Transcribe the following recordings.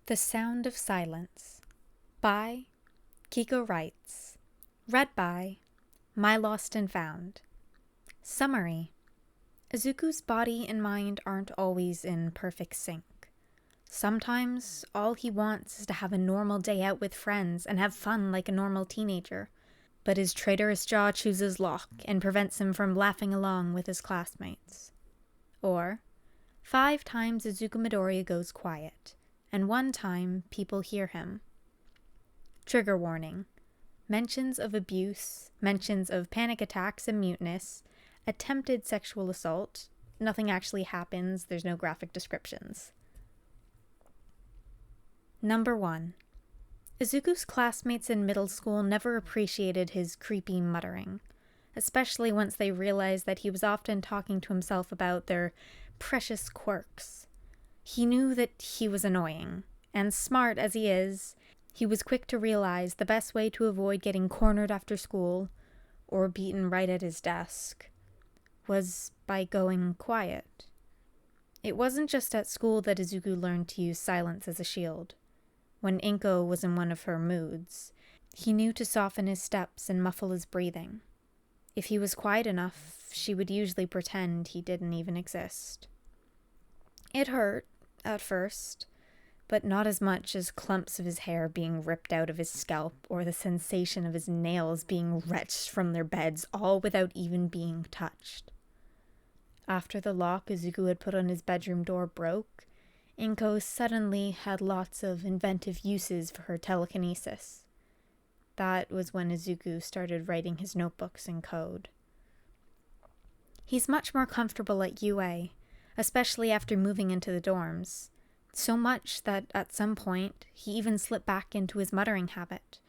The Sound of Silence by Kiko Writes. Read by My Lost and Found. Summary. Izuku's body and mind aren't always in perfect sync. Sometimes all he wants is to have a normal day out with friends and have fun like a normal teenager, but his traitorous jaw chooses lock and prevents him from laughing along with his classmates. Or, 5 times Izuku Midoriya goes quiet, and 1 time people hear him. Trigger warning. Mentions of abuse, mentions of panic attacks and muteness, attempted sexual assault. Nothing actually happens, there's no graphic descriptions. Number 1. Izuku's classmates in middle school never appreciated his creepy muttering, especially once they realized that he was often talking to himself about their precious quirks. He knew that he was annoying, and smart as he is, he was quick to realize the best way to avoid getting cornered after school, or beaten right at his desk, was by going quiet. It wasn't just at school that Izuku learned to use silence as a shield. When Inko was in one of her moods, he knew to soften his steps and muffle his breathing. If he was quiet enough, she would usually pretend he didn't even exist. It hurt, at first, but not as much as clumps of his hair being ripped out of his scalp or the sensation of his nails being wrenched from their beds, all without even being touched. After the lock Izuku had put on his bedroom door broke, Inko suddenly had lots of inventive uses for her telekinesis. That was when Izuku started writing his notebooks in code. He's much more comfortable at UA, especially after moving into the dorms, so much that at some point he even slipped back into his muttering habit,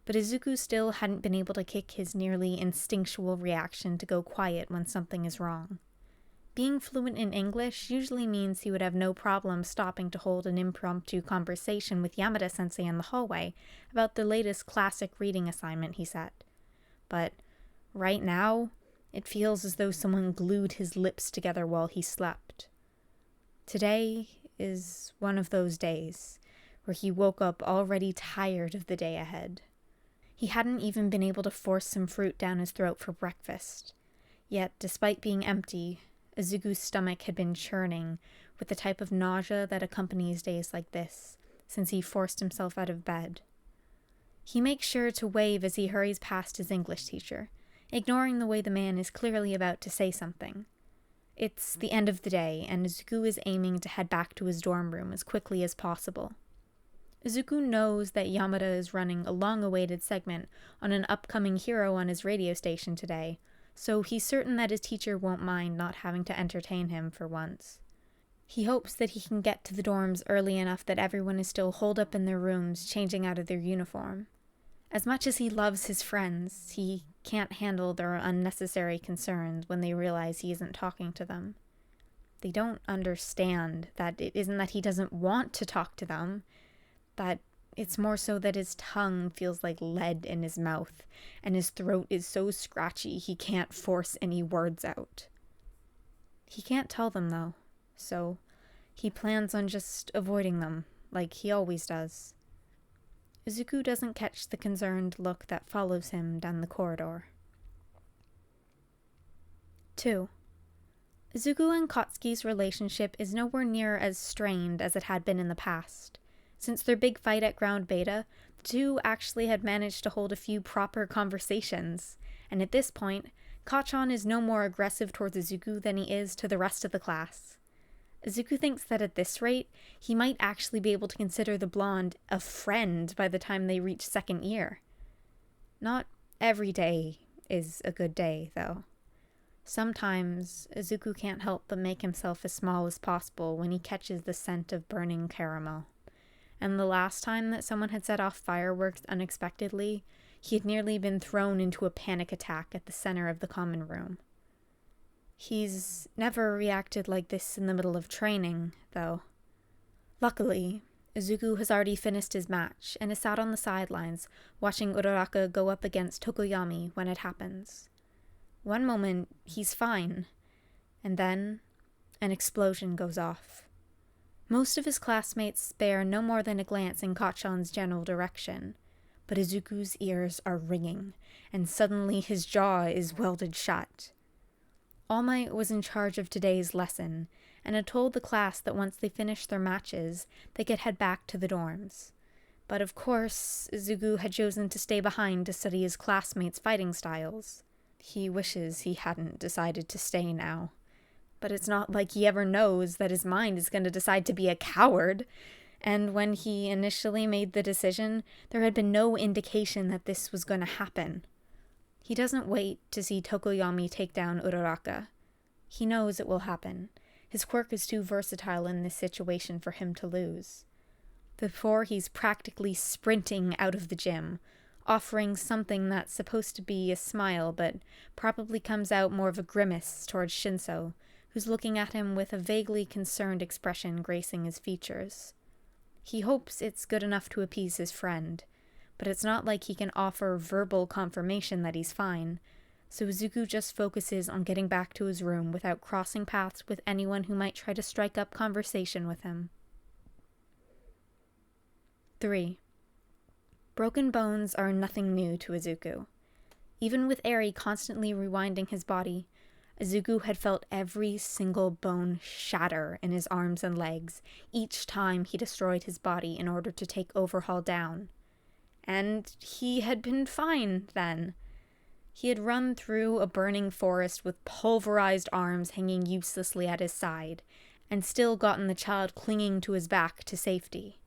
but Izuku still hadn't been able to kick his nearly instinctual reaction to go quiet when something is wrong. Being fluent in English usually means he would have no problem stopping to hold an impromptu conversation with Yamada-sensei in the hallway about the latest classic reading assignment he set. But right now, it feels as though someone glued his lips together while he slept. Today is one of those days where he woke up already tired of the day ahead. He hadn't even been able to force some fruit down his throat for breakfast. Yet, despite being empty, Izuku's stomach had been churning with the type of nausea that accompanies days like this, since he forced himself out of bed. He makes sure to wave as he hurries past his English teacher, ignoring the way the man is clearly about to say something. It's the end of the day, and Izuku is aiming to head back to his dorm room as quickly as possible. Izuku knows that Yamada is running a long-awaited segment on an upcoming hero on his radio station today, so he's certain that his teacher won't mind not having to entertain him for once. He hopes that he can get to the dorms early enough that everyone is still holed up in their rooms, changing out of their uniform. As much as he loves his friends, he can't handle their unnecessary concerns when they realize he isn't talking to them. They don't understand that it isn't that he doesn't want to talk to them, that it's more so that his tongue feels like lead in his mouth, and his throat is so scratchy he can't force any words out. He can't tell them, though, so he plans on just avoiding them, like he always does. Izuku doesn't catch the concerned look that follows him down the corridor. 2. Izuku and Katsuki's relationship is nowhere near as strained as it had been in the past. Since their big fight at Ground Beta, the two actually had managed to hold a few proper conversations, and at this point, Kachan is no more aggressive towards Izuku than he is to the rest of the class. Izuku thinks that at this rate, he might actually be able to consider the blonde a friend by the time they reach second year. Not every day is a good day, though. Sometimes, Izuku can't help but make himself as small as possible when he catches the scent of burning caramel. And the last time that someone had set off fireworks unexpectedly, he had nearly been thrown into a panic attack at the center of the common room. He's never reacted like this in the middle of training, though. Luckily, Izuku has already finished his match and is sat on the sidelines, watching Uraraka go up against Tokoyami when it happens. One moment, he's fine, and then an explosion goes off. Most of his classmates spare no more than a glance in Kacchan's general direction, but Izuku's ears are ringing, and suddenly his jaw is welded shut. All Might was in charge of today's lesson, and had told the class that once they finished their matches, they could head back to the dorms. But of course, Izuku had chosen to stay behind to study his classmates' fighting styles. He wishes he hadn't decided to stay now. But it's not like he ever knows that his mind is going to decide to be a coward. And when he initially made the decision, there had been no indication that this was going to happen. He doesn't wait to see Tokoyami take down Uraraka. He knows it will happen. His quirk is too versatile in this situation for him to lose. Before he's practically sprinting out of the gym, offering something that's supposed to be a smile but probably comes out more of a grimace towards Shinso, who's looking at him with a vaguely concerned expression gracing his features. He hopes it's good enough to appease his friend, but it's not like he can offer verbal confirmation that he's fine, so Izuku just focuses on getting back to his room without crossing paths with anyone who might try to strike up conversation with him. 3. Broken bones are nothing new to Izuku. Even with Eri constantly rewinding his body, Izuku had felt every single bone shatter in his arms and legs each time he destroyed his body in order to take Overhaul down. And he had been fine then. He had run through a burning forest with pulverized arms hanging uselessly at his side, and still gotten the child clinging to his back to safety.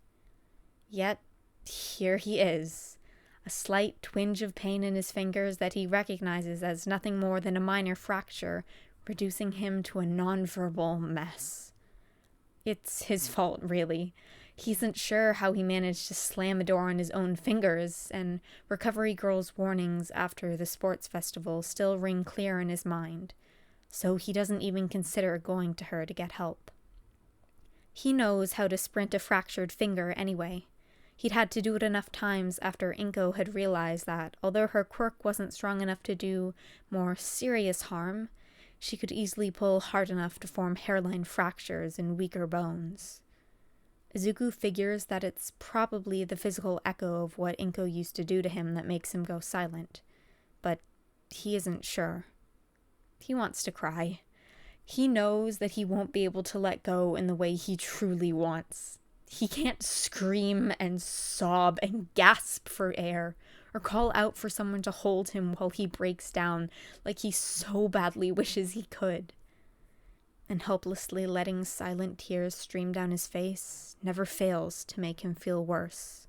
Yet, here he is, a slight twinge of pain in his fingers that he recognizes as nothing more than a minor fracture, reducing him to a nonverbal mess. It's his fault, really. He isn't sure how he managed to slam a door on his own fingers, and Recovery Girl's warnings after the sports festival still ring clear in his mind, so he doesn't even consider going to her to get help. He knows how to sprint a fractured finger anyway. He'd had to do it enough times after Inko had realized that, although her quirk wasn't strong enough to do more serious harm, she could easily pull hard enough to form hairline fractures in weaker bones. Izuku figures that it's probably the physical echo of what Inko used to do to him that makes him go silent, but he isn't sure. He wants to cry. He knows that he won't be able to let go in the way he truly wants. He can't scream and sob and gasp for air, or call out for someone to hold him while he breaks down like he so badly wishes he could. And helplessly letting silent tears stream down his face never fails to make him feel worse.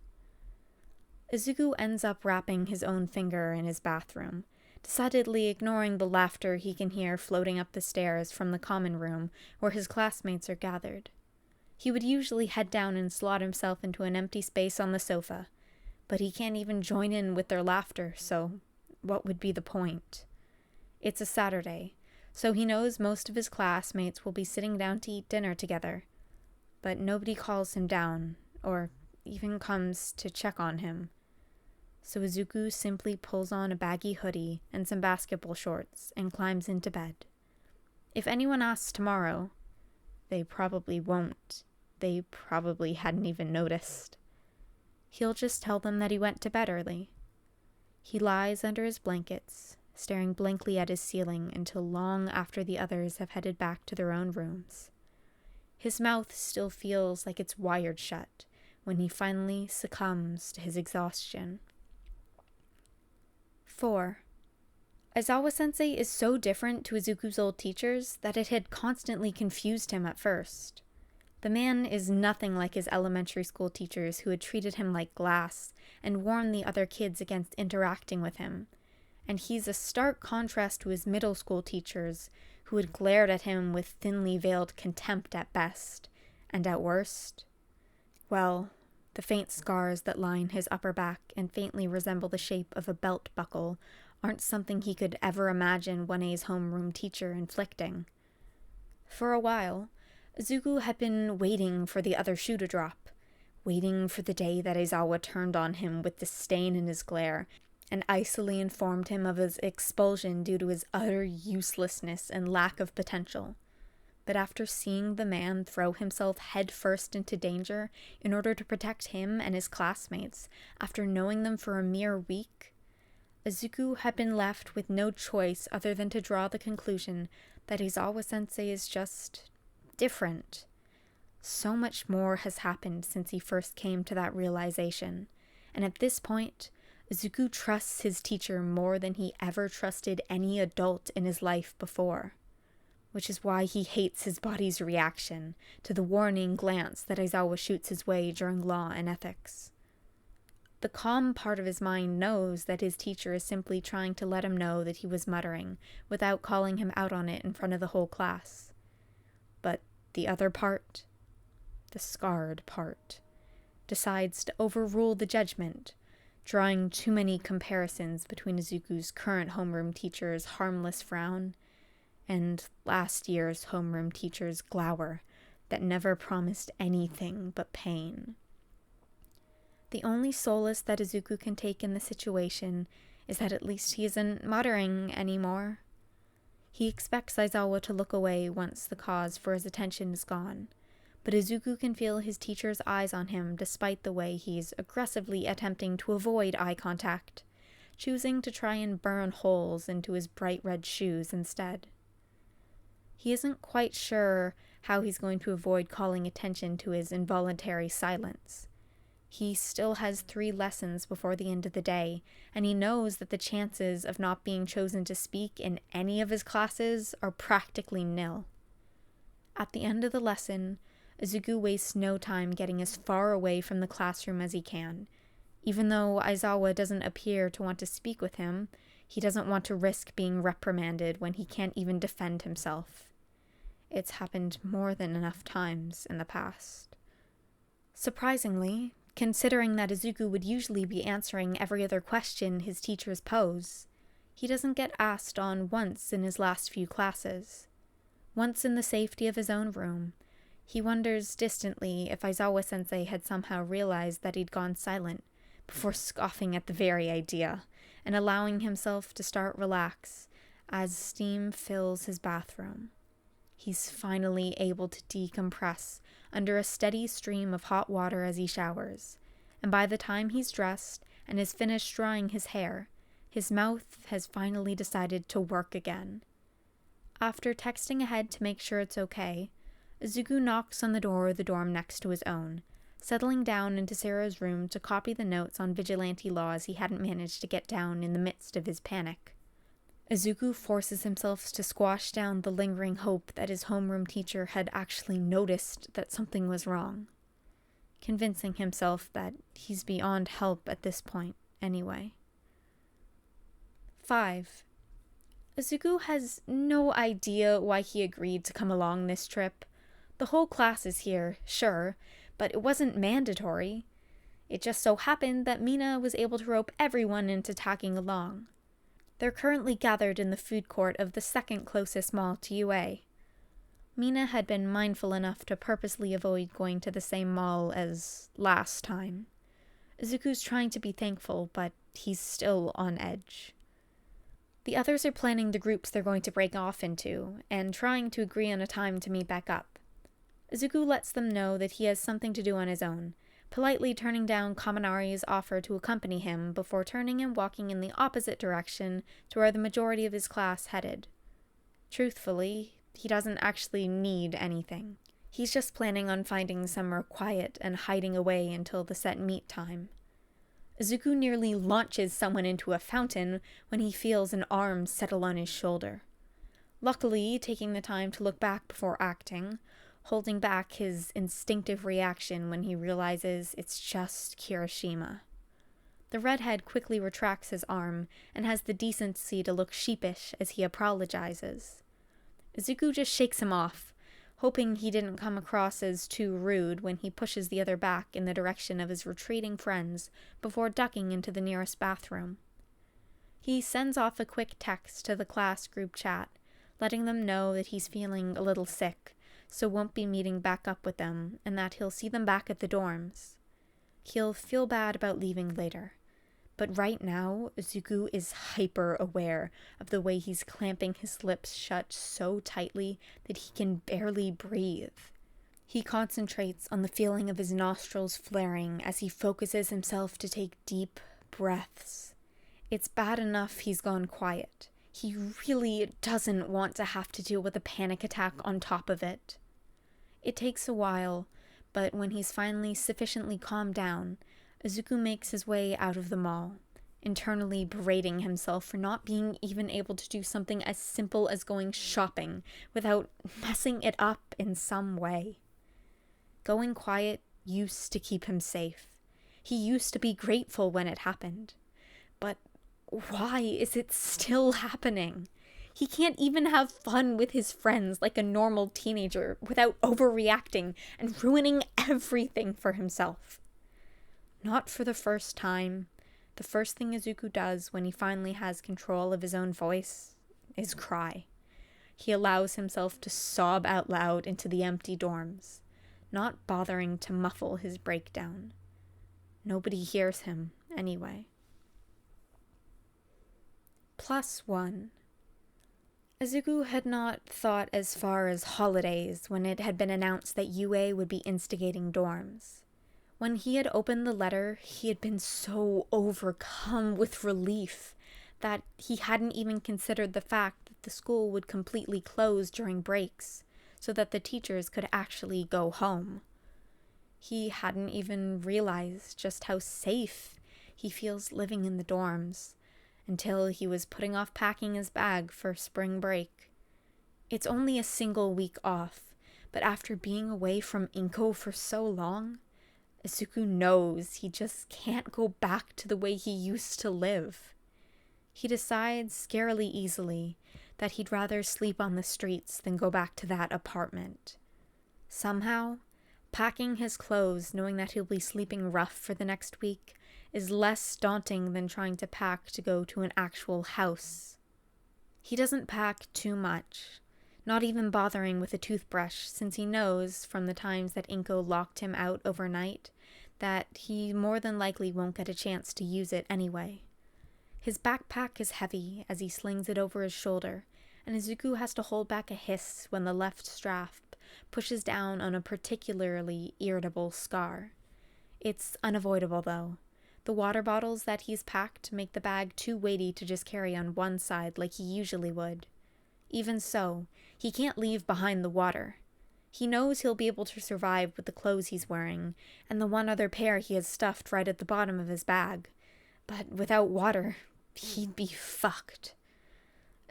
Izuku ends up wrapping his own finger in his bathroom, decidedly ignoring the laughter he can hear floating up the stairs from the common room where his classmates are gathered. He would usually head down and slot himself into an empty space on the sofa, but he can't even join in with their laughter, so what would be the point? It's a Saturday, so he knows most of his classmates will be sitting down to eat dinner together, but nobody calls him down, or even comes to check on him. So Izuku simply pulls on a baggy hoodie and some basketball shorts and climbs into bed. If anyone asks tomorrow, they probably won't. They probably hadn't even noticed. He'll just tell them that he went to bed early. He lies under his blankets, staring blankly at his ceiling until long after the others have headed back to their own rooms. His mouth still feels like it's wired shut when he finally succumbs to his exhaustion. 4. Aizawa-sensei is so different to Izuku's old teachers that it had constantly confused him at first. The man is nothing like his elementary school teachers who had treated him like glass and warned the other kids against interacting with him, and he's a stark contrast to his middle school teachers who had glared at him with thinly veiled contempt at best, and at worst, well, the faint scars that line his upper back and faintly resemble the shape of a belt buckle aren't something he could ever imagine 1A's homeroom teacher inflicting. For a while, Izuku had been waiting for the other shoe to drop, waiting for the day that Aizawa turned on him with disdain in his glare, and icily informed him of his expulsion due to his utter uselessness and lack of potential. but after seeing the man throw himself headfirst into danger in order to protect him and his classmates, after knowing them for a mere week, Izuku had been left with no choice other than to draw the conclusion that Izawa-sensei is just different. So much more has happened since he first came to that realization, and at this point, Izuku trusts his teacher more than he ever trusted any adult in his life before, which is why he hates his body's reaction to the warning glance that Aizawa shoots his way during law and ethics. The calm part of his mind knows that his teacher is simply trying to let him know that he was muttering without calling him out on it in front of the whole class. But the other part, the scarred part, decides to overrule the judgment, drawing too many comparisons between Izuku's current homeroom teacher's harmless frown and last year's homeroom teacher's glower that never promised anything but pain. The only solace that Izuku can take in the situation is that at least he isn't muttering anymore. He expects Aizawa to look away once the cause for his attention is gone, but Izuku can feel his teacher's eyes on him despite the way he's aggressively attempting to avoid eye contact, choosing to try and burn holes into his bright red shoes instead. He isn't quite sure how he's going to avoid calling attention to his involuntary silence. He still has 3 lessons before the end of the day, and he knows that the chances of not being chosen to speak in any of his classes are practically nil. At the end of the lesson, Izuku wastes no time getting as far away from the classroom as he can. Even though Aizawa doesn't appear to want to speak with him, he doesn't want to risk being reprimanded when he can't even defend himself. It's happened more than enough times in the past. Surprisingly, considering that Izuku would usually be answering every other question his teachers pose, he doesn't get asked on once in his last few classes. Once in the safety of his own room, he wonders distantly if Aizawa-sensei had somehow realized that he'd gone silent before scoffing at the very idea and allowing himself to start relax as steam fills his bathroom. He's finally able to decompress under a steady stream of hot water as he showers, and by the time he's dressed and has finished drying his hair, his mouth has finally decided to work again. After texting ahead to make sure it's okay, Izuku knocks on the door of the dorm next to his own, settling down into Sarah's room to copy the notes on vigilante laws he hadn't managed to get down in the midst of his panic. Izuku forces himself to squash down the lingering hope that his homeroom teacher had actually noticed that something was wrong, convincing himself that he's beyond help at this point anyway. 5. Izuku has no idea why he agreed to come along this trip. The whole class is here, sure, but it wasn't mandatory. It just so happened that Mina was able to rope everyone into tagging along. They're currently gathered in the food court of the second closest mall to UA. Mina had been mindful enough to purposely avoid going to the same mall as last time. Izuku's trying to be thankful, but he's still on edge. The others are planning the groups they're going to break off into, and trying to agree on a time to meet back up. Izuku lets them know that he has something to do on his own, politely turning down Kaminari's offer to accompany him before turning and walking in the opposite direction to where the majority of his class headed. Truthfully, he doesn't actually need anything. He's just planning on finding somewhere quiet and hiding away until the set meet time. Izuku nearly launches someone into a fountain when he feels an arm settle on his shoulder. Luckily, taking the time to look back before acting, holding back his instinctive reaction when he realizes it's just Kirishima. The redhead quickly retracts his arm and has the decency to look sheepish as he apologizes. Izuku just shakes him off, hoping he didn't come across as too rude when he pushes the other back in the direction of his retreating friends before ducking into the nearest bathroom. He sends off a quick text to the class group chat, letting them know that he's feeling a little sick, so won't be meeting back up with them, and that he'll see them back at the dorms. He'll feel bad about leaving later, But right now, Izuku is hyper aware of the way he's clamping his lips shut so tightly that he can barely breathe. He concentrates on the feeling of his nostrils flaring as he focuses himself to take deep breaths. It's bad enough he's gone quiet. He really doesn't want to have to deal with a panic attack on top of it. It takes a while, but when he's finally sufficiently calmed down, Izuku makes his way out of the mall, internally berating himself for not being even able to do something as simple as going shopping without messing it up in some way. Going quiet used to keep him safe. He used to be grateful when it happened. But why is it still happening? He can't even have fun with his friends like a normal teenager without overreacting and ruining everything for himself. Not for the first time. The first thing Izuku does when he finally has control of his own voice is cry. He allows himself to sob out loud into the empty dorms, not bothering to muffle his breakdown. Nobody hears him anyway. +1. Izuku had not thought as far as holidays when it had been announced that UA would be instigating dorms. When he had opened the letter, he had been so overcome with relief that he hadn't even considered the fact that the school would completely close during breaks so that the teachers could actually go home. He hadn't even realized just how safe he feels living in the dorms until he was putting off packing his bag for spring break. It's only a single week off, but after being away from Inko for so long, Izuku knows he just can't go back to the way he used to live. He decides scarily easily that he'd rather sleep on the streets than go back to that apartment. Somehow, packing his clothes knowing that he'll be sleeping rough for the next week is less daunting than trying to pack to go to an actual house. He doesn't pack too much, not even bothering with a toothbrush, since he knows from the times that Inko locked him out overnight that he more than likely won't get a chance to use it anyway. His backpack is heavy as he slings it over his shoulder, and Izuku has to hold back a hiss when the left strap pushes down on a particularly irritable scar. It's unavoidable though. The water bottles that he's packed make the bag too weighty to just carry on one side like he usually would. Even so, he can't leave behind the water. He knows he'll be able to survive with the clothes he's wearing, and the one other pair he has stuffed right at the bottom of his bag. But without water, he'd be fucked.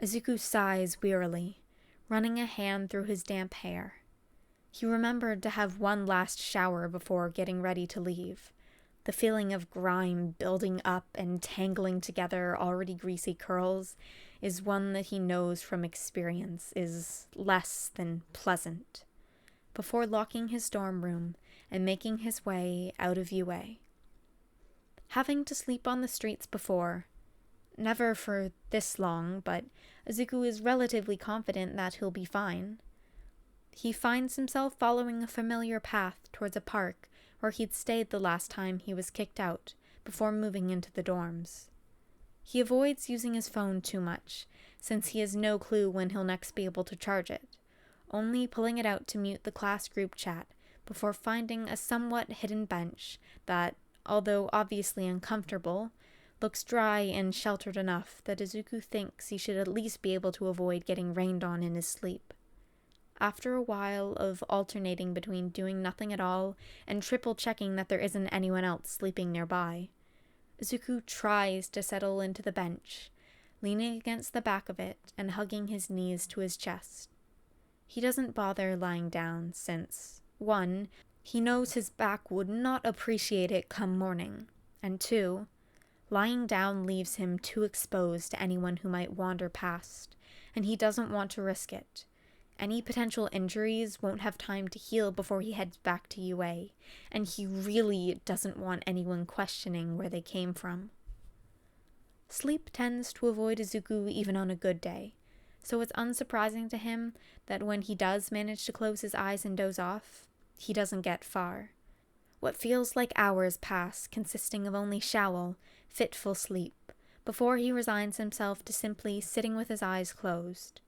Izuku sighs wearily, running a hand through his damp hair. He remembered to have one last shower before getting ready to leave. The feeling of grime building up and tangling together already greasy curls is one that he knows from experience is less than pleasant. Before locking his dorm room and making his way out of UA. Having to sleep on the streets before, never for this long, but Izuku is relatively confident that he'll be fine. He finds himself following a familiar path towards a park where he'd stayed the last time he was kicked out before moving into the dorms. He avoids using his phone too much, since he has no clue when he'll next be able to charge it, only pulling it out to mute the class group chat before finding a somewhat hidden bench that, although obviously uncomfortable, looks dry and sheltered enough that Izuku thinks he should at least be able to avoid getting rained on in his sleep. After a while of alternating between doing nothing at all and triple-checking that there isn't anyone else sleeping nearby, Izuku tries to settle into the bench, leaning against the back of it and hugging his knees to his chest. He doesn't bother lying down since, 1, he knows his back would not appreciate it come morning, and 2, lying down leaves him too exposed to anyone who might wander past, and he doesn't want to risk it. Any potential injuries won't have time to heal before he heads back to UA, and he really doesn't want anyone questioning where they came from. Sleep tends to avoid Izuku even on a good day, so it's unsurprising to him that when he does manage to close his eyes and doze off, he doesn't get far. What feels like hours pass, consisting of only shallow, fitful sleep, before he resigns himself to simply sitting with his eyes closed.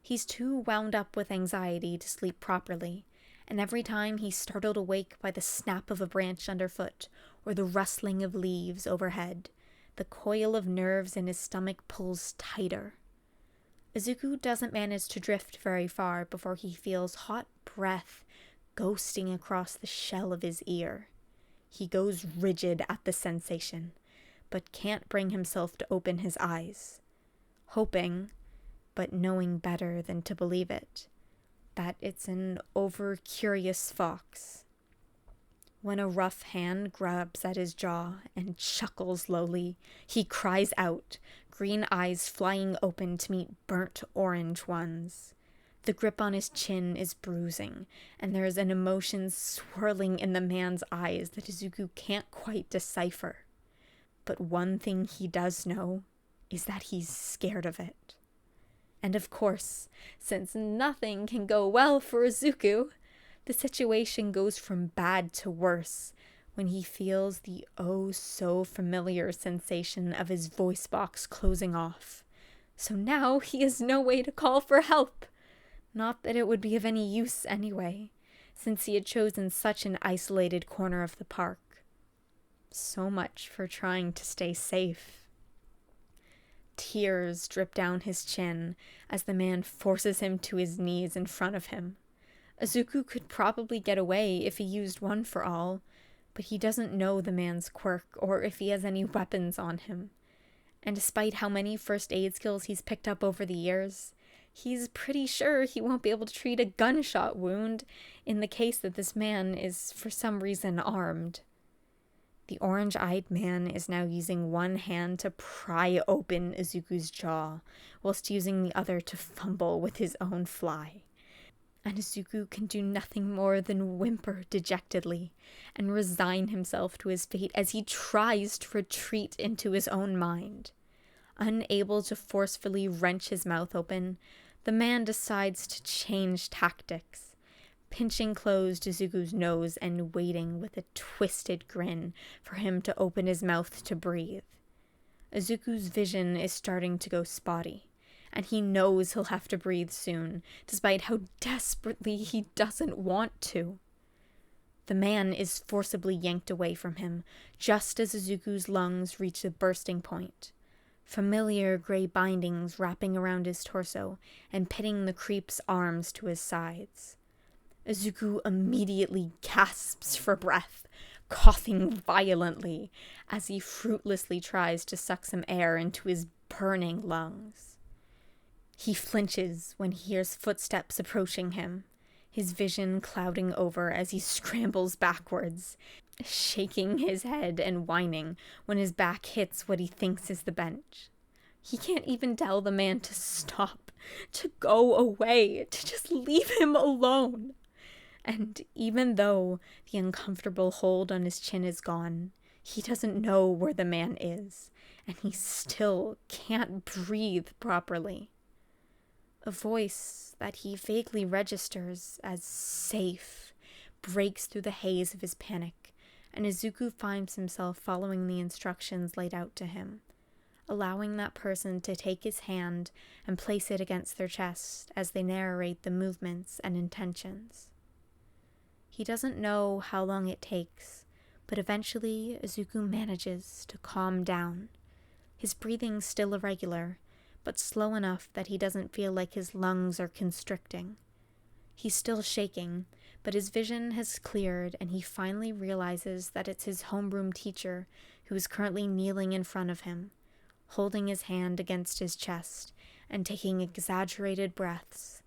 He's too wound up with anxiety to sleep properly, and every time he's startled awake by the snap of a branch underfoot or the rustling of leaves overhead, the coil of nerves in his stomach pulls tighter. Izuku doesn't manage to drift very far before he feels hot breath ghosting across the shell of his ear. He goes rigid at the sensation, but can't bring himself to open his eyes, hoping, but knowing better than to believe it, that it's an over-curious fox. When a rough hand grabs at his jaw and chuckles lowly, he cries out, green eyes flying open to meet burnt orange ones. The grip on his chin is bruising, and there is an emotion swirling in the man's eyes that Izuku can't quite decipher. But one thing he does know is that he's scared of it. And of course, since nothing can go well for Izuku, the situation goes from bad to worse when he feels the oh-so-familiar sensation of his voice box closing off. So now he has no way to call for help. Not that it would be of any use anyway, since he had chosen such an isolated corner of the park. So much for trying to stay safe. Tears drip down his chin as the man forces him to his knees in front of him. Izuku could probably get away if he used One for All, but he doesn't know the man's quirk or if he has any weapons on him. And despite how many first aid skills he's picked up over the years, he's pretty sure he won't be able to treat a gunshot wound in the case that this man is for some reason armed. The orange-eyed man is now using one hand to pry open Izuku's jaw, whilst using the other to fumble with his own fly. And Izuku can do nothing more than whimper dejectedly and resign himself to his fate as he tries to retreat into his own mind. Unable to forcefully wrench his mouth open, the man decides to change tactics, pinching closed Izuku's nose and waiting with a twisted grin for him to open his mouth to breathe. Izuku's vision is starting to go spotty, and he knows he'll have to breathe soon, despite how desperately he doesn't want to. The man is forcibly yanked away from him, just as Izuku's lungs reach the bursting point. Familiar gray bindings wrapping around his torso and pinning the creep's arms to his sides. Izuku immediately gasps for breath, coughing violently as he fruitlessly tries to suck some air into his burning lungs. He flinches when he hears footsteps approaching him, his vision clouding over as he scrambles backwards, shaking his head and whining when his back hits what he thinks is the bench. He can't even tell the man to stop, to go away, to just leave him alone. And even though the uncomfortable hold on his chin is gone, he doesn't know where the man is, and he still can't breathe properly. A voice that he vaguely registers as safe breaks through the haze of his panic, and Izuku finds himself following the instructions laid out to him, allowing that person to take his hand and place it against their chest as they narrate the movements and intentions. He doesn't know how long it takes, but eventually Izuku manages to calm down, his breathing still irregular, but slow enough that he doesn't feel like his lungs are constricting. He's still shaking, but his vision has cleared and he finally realizes that it's his homeroom teacher who is currently kneeling in front of him, holding his hand against his chest and taking exaggerated breaths.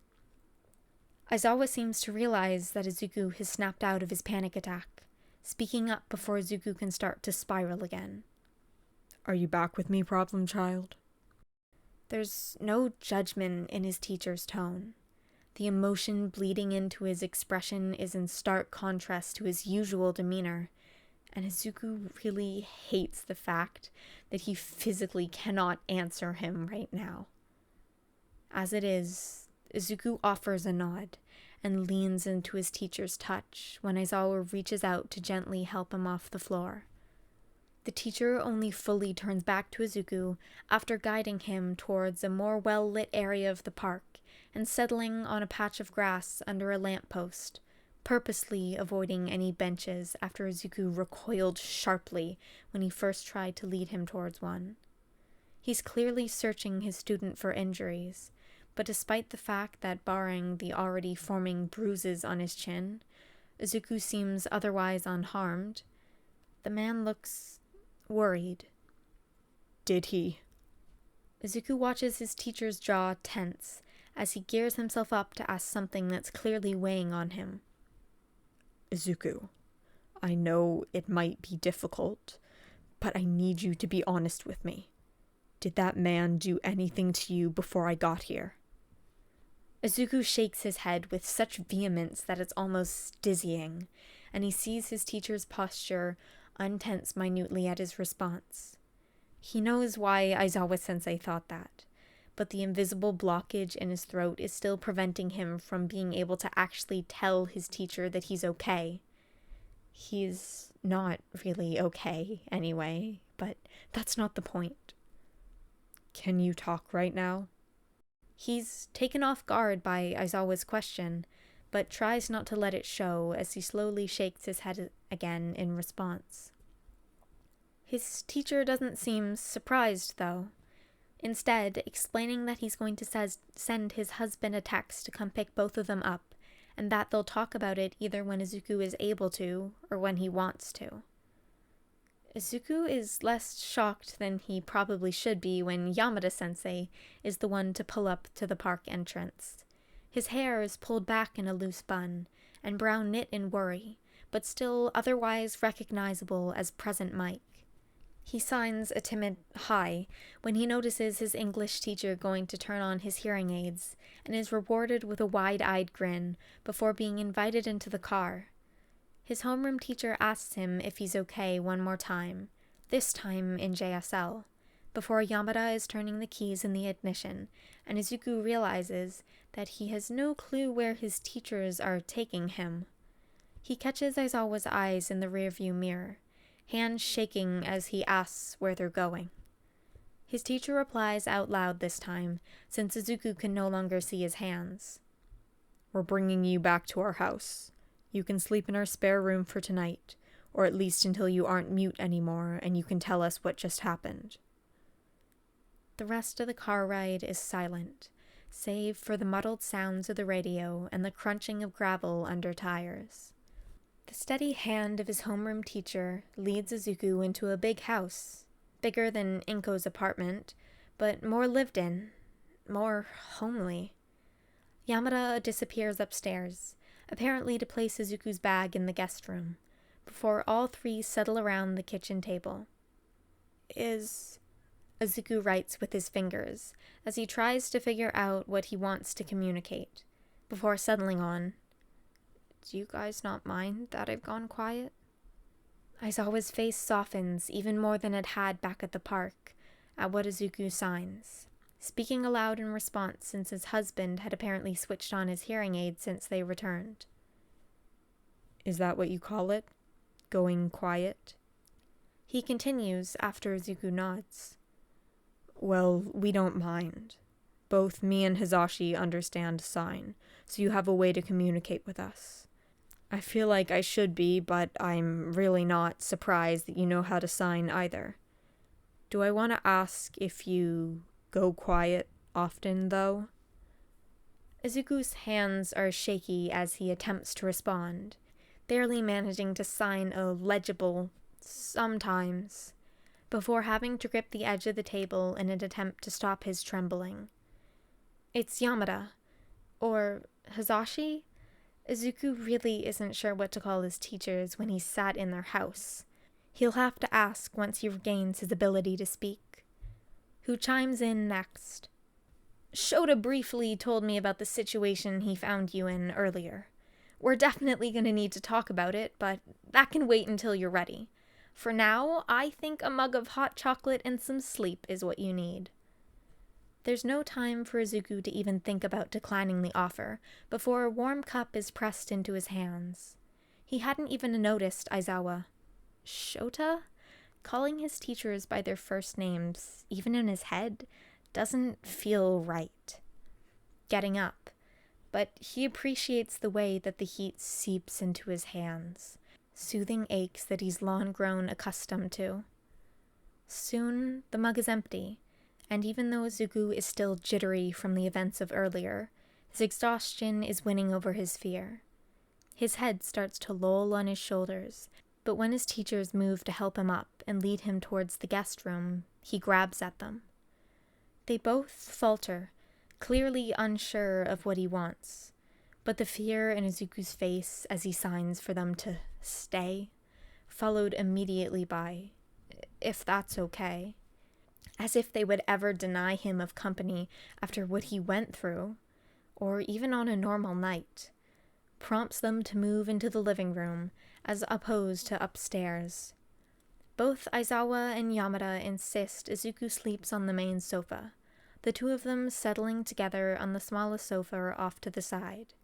Aizawa seems to realize that Izuku has snapped out of his panic attack, speaking up before Izuku can start to spiral again. "Are you back with me, problem child?" There's no judgment in his teacher's tone. The emotion bleeding into his expression is in stark contrast to his usual demeanor, and Izuku really hates the fact that he physically cannot answer him right now. As it is, Izuku offers a nod, and leans into his teacher's touch when Aizawa reaches out to gently help him off the floor. The teacher only fully turns back to Izuku after guiding him towards a more well-lit area of the park and settling on a patch of grass under a lamppost, purposely avoiding any benches after Izuku recoiled sharply when he first tried to lead him towards one. He's clearly searching his student for injuries, but despite the fact that barring the already forming bruises on his chin, Izuku seems otherwise unharmed, the man looks worried. Did he? Izuku watches his teacher's jaw tense as he gears himself up to ask something that's clearly weighing on him. Izuku, I know it might be difficult, but I need you to be honest with me. Did that man do anything to you before I got here? Izuku shakes his head with such vehemence that it's almost dizzying, and he sees his teacher's posture untense minutely at his response. He knows why Aizawa-sensei thought that, but the invisible blockage in his throat is still preventing him from being able to actually tell his teacher that he's okay. He's not really okay, anyway, but that's not the point. Can you talk right now? He's taken off guard by Aizawa's question, but tries not to let it show as he slowly shakes his head again in response. His teacher doesn't seem surprised, though. Instead, explaining that he's going to send his husband a text to come pick both of them up, and that they'll talk about it either when Izuku is able to, or when he wants to. Izuku is less shocked than he probably should be when Yamada-sensei is the one to pull up to the park entrance. His hair is pulled back in a loose bun, and brown knit in worry, but still otherwise recognizable as present Mike. He signs a timid hi when he notices his English teacher going to turn on his hearing aids, and is rewarded with a wide-eyed grin before being invited into the car. His homeroom teacher asks him if he's okay one more time, this time in JSL, before Yamada is turning the keys in the ignition, and Izuku realizes that he has no clue where his teachers are taking him. He catches Aizawa's eyes in the rearview mirror, hands shaking as he asks where they're going. His teacher replies out loud this time, since Izuku can no longer see his hands. We're bringing you back to our house. You can sleep in our spare room for tonight, or at least until you aren't mute anymore and you can tell us what just happened. The rest of the car ride is silent, save for the muddled sounds of the radio and the crunching of gravel under tires. The steady hand of his homeroom teacher leads Izuku into a big house, bigger than Inko's apartment, but more lived in, more homely. Yamada disappears upstairs, apparently to place Izuku's bag in the guest room, before all three settle around the kitchen table. Izuku writes with his fingers, as he tries to figure out what he wants to communicate, before settling on, "Do you guys not mind that I've gone quiet?" Aizawa's face softens even more than it had back at the park, at what Izuku signs, speaking aloud in response since his husband had apparently switched on his hearing aid since they returned. Is that what you call it? Going quiet? He continues after Izuku nods. Well, we don't mind. Both me and Hizashi understand sign, so you have a way to communicate with us. I feel like I should be, but I'm really not surprised that you know how to sign either. Do I want to ask if you go quiet often, though? Izuku's hands are shaky as he attempts to respond, barely managing to sign a legible "sometimes," before having to grip the edge of the table in an attempt to stop his trembling. It's Yamada. Or Hizashi? Izuku really isn't sure what to call his teachers when he's sat in their house. He'll have to ask once he regains his ability to speak. Who chimes in next? Shota briefly told me about the situation he found you in earlier. We're definitely going to need to talk about it, but that can wait until you're ready. For now, I think a mug of hot chocolate and some sleep is what you need. There's no time for Izuku to even think about declining the offer before a warm cup is pressed into his hands. He hadn't even noticed Aizawa. Shota? Calling his teachers by their first names, even in his head, doesn't feel right. Getting up, but he appreciates the way that the heat seeps into his hands, soothing aches that he's long grown accustomed to. Soon, the mug is empty, and even though Izuku is still jittery from the events of earlier, his exhaustion is winning over his fear. His head starts to loll on his shoulders, but when his teachers move to help him up and lead him towards the guest room, he grabs at them. They both falter, clearly unsure of what he wants, but the fear in Izuku's face as he signs for them to stay, followed immediately by, if that's okay. As if they would ever deny him of company after what he went through, or even on a normal night, prompts them to move into the living room as opposed to upstairs. Both Aizawa and Yamada insist Izuku sleeps on the main sofa, the two of them settling together on the smallest sofa off to the side.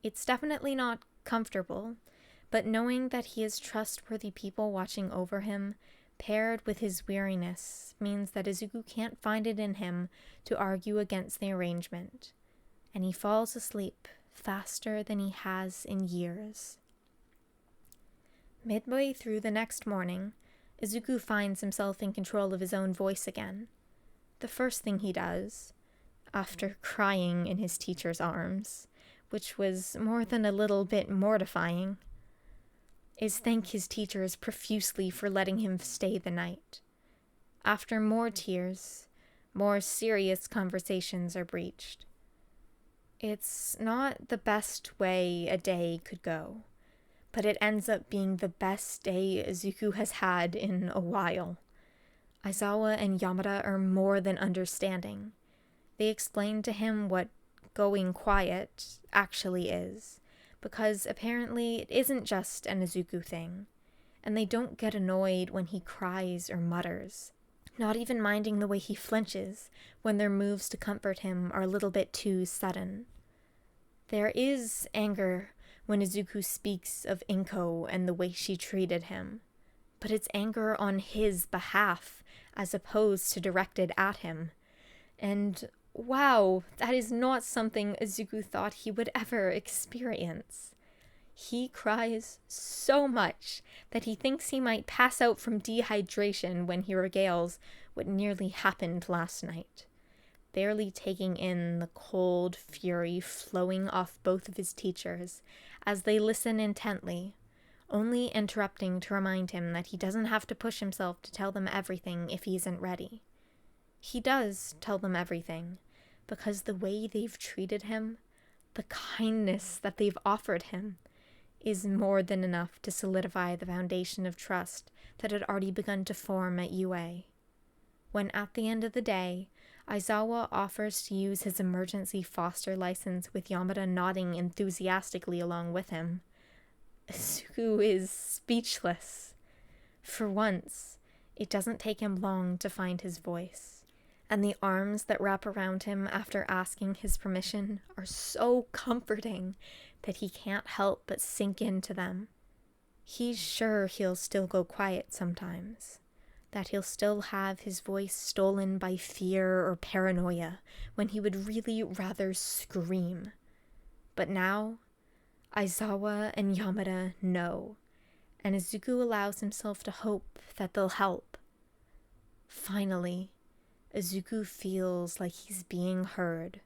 It's definitely not comfortable, but knowing that he has trustworthy people watching over him, paired with his weariness, means that Izuku can't find it in him to argue against the arrangement, and he falls asleep faster than he has in years. Midway through the next morning, Izuku finds himself in control of his own voice again. The first thing he does, after crying in his teacher's arms, which was more than a little bit mortifying, is thank his teachers profusely for letting him stay the night. After more tears, more serious conversations are breached. It's not the best way a day could go, but it ends up being the best day Izuku has had in a while. Aizawa and Yamada are more than understanding. They explain to him what going quiet actually is, because apparently it isn't just an Izuku thing, and they don't get annoyed when he cries or mutters, not even minding the way he flinches when their moves to comfort him are a little bit too sudden. There is anger when Izuku speaks of Inko and the way she treated him, but it's anger on his behalf as opposed to directed at him. And wow, that is not something Izuku thought he would ever experience. He cries so much that he thinks he might pass out from dehydration when he regales what nearly happened last night, barely taking in the cold fury flowing off both of his teachers as they listen intently, only interrupting to remind him that he doesn't have to push himself to tell them everything if he isn't ready. He does tell them everything, because the way they've treated him, the kindness that they've offered him, is more than enough to solidify the foundation of trust that had already begun to form at UA. When at the end of the day, Aizawa offers to use his emergency foster license with Yamada nodding enthusiastically along with him, Izuku is speechless. For once, it doesn't take him long to find his voice, and the arms that wrap around him after asking his permission are so comforting that he can't help but sink into them. He's sure he'll still go quiet sometimes, that he'll still have his voice stolen by fear or paranoia when he would really rather scream. But now, Aizawa and Yamada know, and Izuku allows himself to hope that they'll help. Finally, Izuku feels like he's being heard.